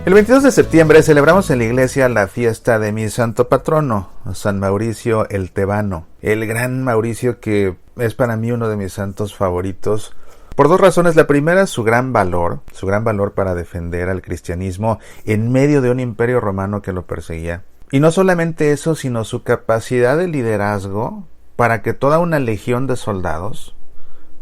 El 22 de septiembre celebramos en la iglesia la fiesta de mi santo patrono, San Mauricio el Tebano. El gran Mauricio, que es para mí uno de mis santos favoritos, por dos razones. La primera, su gran valor para defender al cristianismo en medio de un imperio romano que lo perseguía. Y no solamente eso, sino su capacidad de liderazgo para que toda una legión de soldados,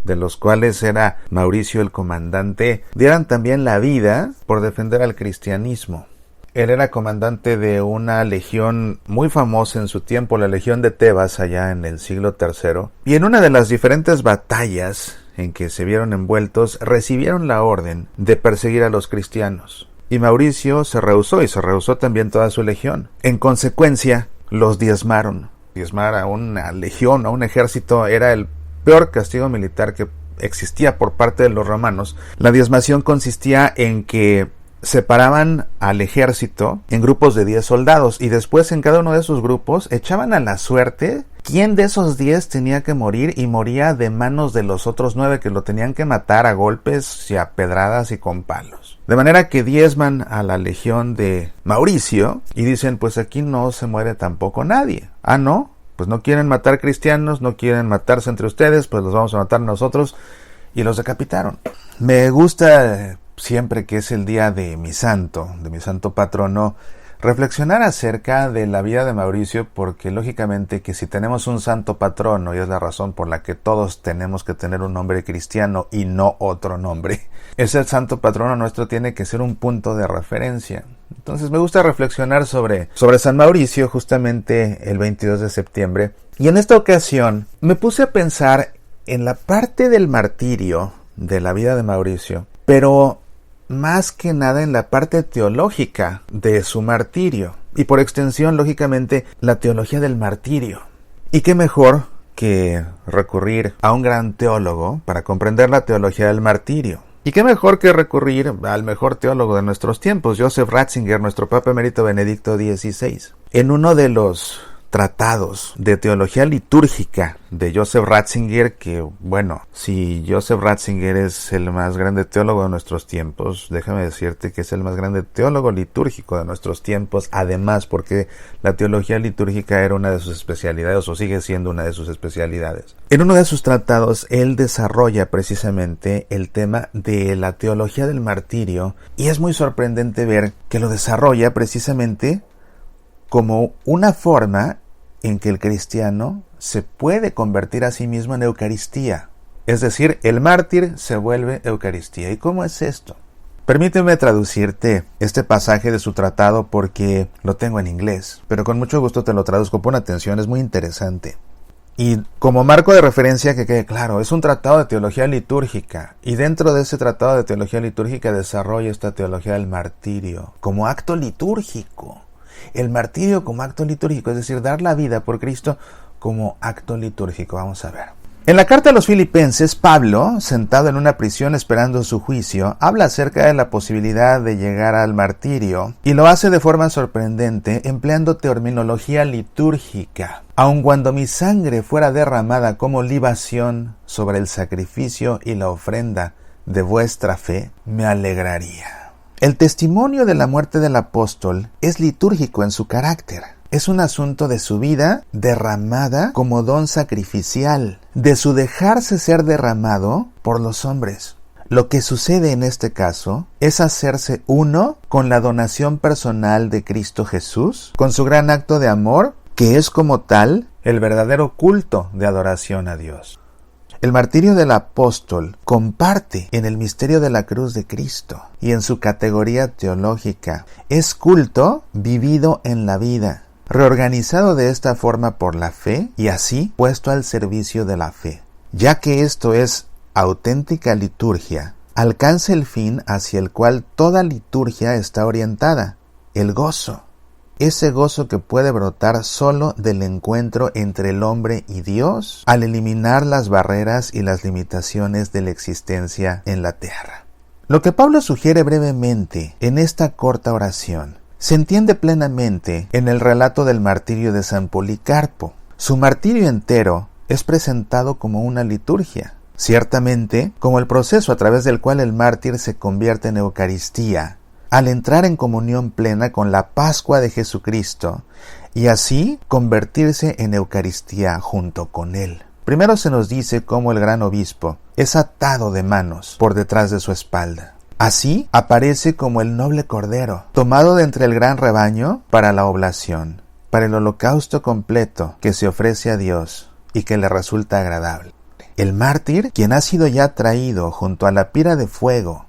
de los cuales era Mauricio el comandante, dieran también la vida por defender al cristianismo. Él era comandante de una legión muy famosa en su tiempo, la Legión de Tebas, allá en el siglo III, y en una de las diferentes batallas en que se vieron envueltos, recibieron la orden de perseguir a los cristianos. Y Mauricio se rehusó, y se rehusó también toda su legión. En consecuencia, los diezmaron. Diezmar a una legión, a un ejército, era el peor castigo militar que existía por parte de los romanos. La diezmación consistía en que separaban al ejército en grupos de 10 soldados y después en cada uno de esos grupos echaban a la suerte quién de esos 10 tenía que morir, y moría de manos de los otros 9, que lo tenían que matar a golpes y a pedradas y con palos. De manera que diezman a la legión de Mauricio y dicen, pues aquí no se muere tampoco nadie. Ah, ¿no? Pues no quieren matar cristianos, no quieren matarse entre ustedes, pues los vamos a matar nosotros, y los decapitaron. Me gusta siempre que es el día de mi santo patrono, reflexionar acerca de la vida de Mauricio, porque lógicamente que si tenemos un santo patrono, y es la razón por la que todos tenemos que tener un nombre cristiano y no otro nombre, es el santo patrono nuestro, tiene que ser un punto de referencia. Entonces me gusta reflexionar sobre San Mauricio justamente el 22 de septiembre. Y en esta ocasión me puse a pensar en la parte del martirio de la vida de Mauricio, pero más que nada en la parte teológica de su martirio. Y por extensión, lógicamente, la teología del martirio. Y qué mejor que recurrir a un gran teólogo para comprender la teología del martirio. Y qué mejor que recurrir al mejor teólogo de nuestros tiempos, Joseph Ratzinger, nuestro Papa Emérito Benedicto XVI. En uno de los tratados de teología litúrgica de Joseph Ratzinger, que bueno, si Joseph Ratzinger es el más grande teólogo de nuestros tiempos, déjame decirte que es el más grande teólogo litúrgico de nuestros tiempos, además porque la teología litúrgica era una de sus especialidades, o sigue siendo una de sus especialidades. En uno de sus tratados, él desarrolla precisamente el tema de la teología del martirio, y es muy sorprendente ver que lo desarrolla precisamente como una forma en que el cristiano se puede convertir a sí mismo en Eucaristía. Es decir, el mártir se vuelve Eucaristía. ¿Y cómo es esto? Permíteme traducirte este pasaje de su tratado porque lo tengo en inglés, pero con mucho gusto te lo traduzco. Pon atención, es muy interesante. Y como marco de referencia, que quede claro, es un tratado de teología litúrgica, y dentro de ese tratado de teología litúrgica desarrolla esta teología del martirio como acto litúrgico. El martirio como acto litúrgico, es decir, dar la vida por Cristo como acto litúrgico. Vamos a ver. En la carta a los Filipenses, Pablo, sentado en una prisión esperando su juicio, habla acerca de la posibilidad de llegar al martirio, y lo hace de forma sorprendente empleando terminología litúrgica. Aun cuando mi sangre fuera derramada como libación sobre el sacrificio y la ofrenda de vuestra fe, me alegraría. El testimonio de la muerte del apóstol es litúrgico en su carácter. Es un asunto de su vida derramada como don sacrificial, de su dejarse ser derramado por los hombres. Lo que sucede en este caso es hacerse uno con la donación personal de Cristo Jesús, con su gran acto de amor, que es como tal el verdadero culto de adoración a Dios. El martirio del apóstol comparte en el misterio de la cruz de Cristo y en su categoría teológica. Es culto vivido en la vida, reorganizado de esta forma por la fe y así puesto al servicio de la fe. Ya que esto es auténtica liturgia, alcanza el fin hacia el cual toda liturgia está orientada, el gozo. Ese gozo que puede brotar solo del encuentro entre el hombre y Dios al eliminar las barreras y las limitaciones de la existencia en la tierra. Lo que Pablo sugiere brevemente en esta corta oración se entiende plenamente en el relato del martirio de San Policarpo. Su martirio entero es presentado como una liturgia, ciertamente como el proceso a través del cual el mártir se convierte en Eucaristía, al entrar en comunión plena con la Pascua de Jesucristo y así convertirse en Eucaristía junto con Él. Primero se nos dice cómo el gran obispo es atado de manos por detrás de su espalda. Así aparece como el noble cordero, tomado de entre el gran rebaño para la oblación, para el holocausto completo que se ofrece a Dios y que le resulta agradable. El mártir, quien ha sido ya traído junto a la pira de fuego,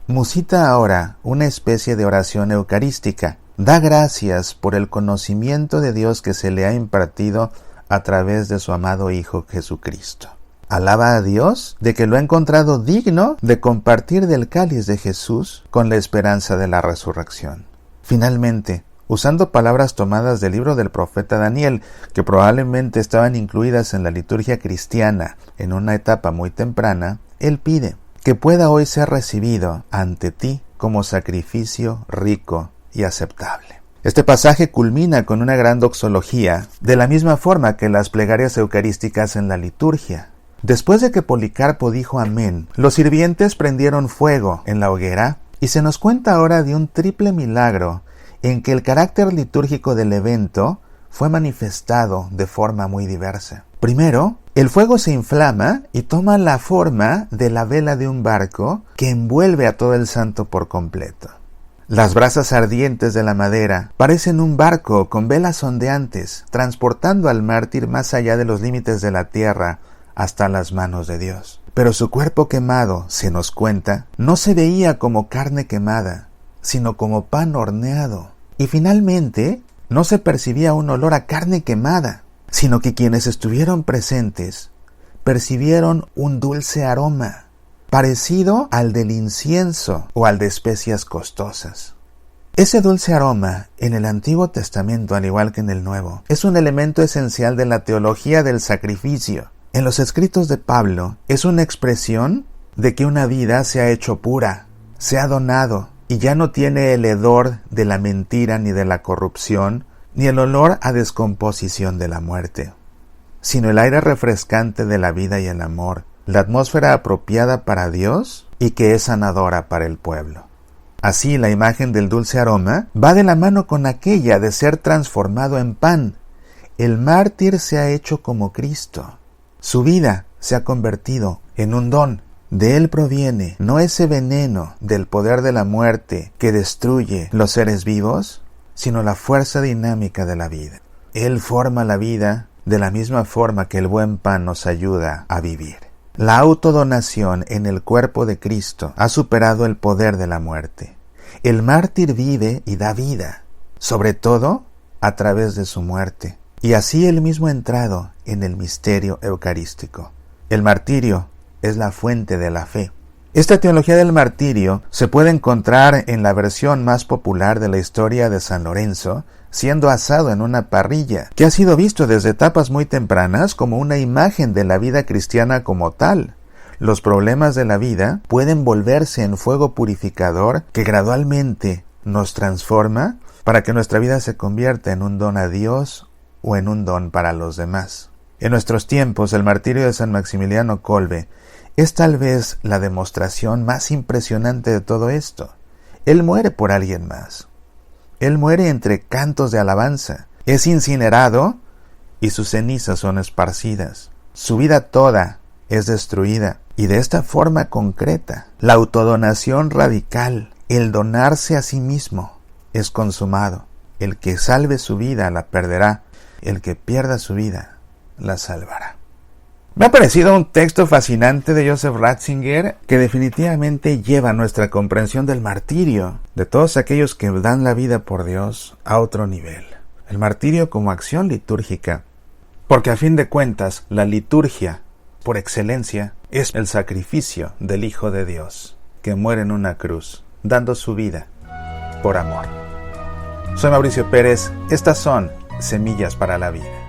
musita ahora una especie de oración eucarística. Da gracias por el conocimiento de Dios que se le ha impartido a través de su amado Hijo Jesucristo. Alaba a Dios de que lo ha encontrado digno de compartir del cáliz de Jesús con la esperanza de la resurrección. Finalmente, usando palabras tomadas del libro del profeta Daniel, que probablemente estaban incluidas en la liturgia cristiana en una etapa muy temprana, él pide que pueda hoy ser recibido ante ti como sacrificio rico y aceptable. Este pasaje culmina con una gran doxología, de la misma forma que las plegarias eucarísticas en la liturgia. Después de que Policarpo dijo amén, los sirvientes prendieron fuego en la hoguera y se nos cuenta ahora de un triple milagro en que el carácter litúrgico del evento fue manifestado de forma muy diversa. Primero, el fuego se inflama y toma la forma de la vela de un barco que envuelve a todo el santo por completo. Las brasas ardientes de la madera parecen un barco con velas ondeantes, transportando al mártir más allá de los límites de la tierra hasta las manos de Dios. Pero su cuerpo quemado, se nos cuenta, no se veía como carne quemada, sino como pan horneado. Y finalmente, no se percibía un olor a carne quemada, sino que quienes estuvieron presentes percibieron un dulce aroma, parecido al del incienso o al de especias costosas. Ese dulce aroma, en el Antiguo Testamento, al igual que en el Nuevo, es un elemento esencial de la teología del sacrificio. En los escritos de Pablo, es una expresión de que una vida se ha hecho pura, se ha donado, y ya no tiene el hedor de la mentira ni de la corrupción, ni el olor a descomposición de la muerte, sino el aire refrescante de la vida y el amor, la atmósfera apropiada para Dios y que es sanadora para el pueblo. Así, la imagen del dulce aroma va de la mano con aquella de ser transformado en pan. El mártir se ha hecho como Cristo. Su vida se ha convertido en un don. De él proviene no ese veneno del poder de la muerte que destruye los seres vivos, sino la fuerza dinámica de la vida. Él forma la vida de la misma forma que el buen pan nos ayuda a vivir. La autodonación en el cuerpo de Cristo ha superado el poder de la muerte. El mártir vive y da vida, sobre todo a través de su muerte. Y así él mismo ha entrado en el misterio eucarístico. El martirio es la fuente de la fe. Esta teología del martirio se puede encontrar en la versión más popular de la historia de San Lorenzo, siendo asado en una parrilla, que ha sido visto desde etapas muy tempranas como una imagen de la vida cristiana como tal. Los problemas de la vida pueden volverse en fuego purificador que gradualmente nos transforma para que nuestra vida se convierta en un don a Dios o en un don para los demás. En nuestros tiempos, el martirio de San Maximiliano Kolbe es tal vez la demostración más impresionante de todo esto. Él muere por alguien más. Él muere entre cantos de alabanza. Es incinerado y sus cenizas son esparcidas. Su vida toda es destruida. Y de esta forma concreta, la autodonación radical, el donarse a sí mismo, es consumado. El que salve su vida la perderá. El que pierda su vida la salvará. Me ha parecido un texto fascinante de Joseph Ratzinger que definitivamente lleva nuestra comprensión del martirio, de todos aquellos que dan la vida por Dios, a otro nivel. El martirio como acción litúrgica, porque a fin de cuentas la liturgia, por excelencia, es el sacrificio del Hijo de Dios, que muere en una cruz, dando su vida por amor. Soy Mauricio Pérez, estas son Semillas para la Vida.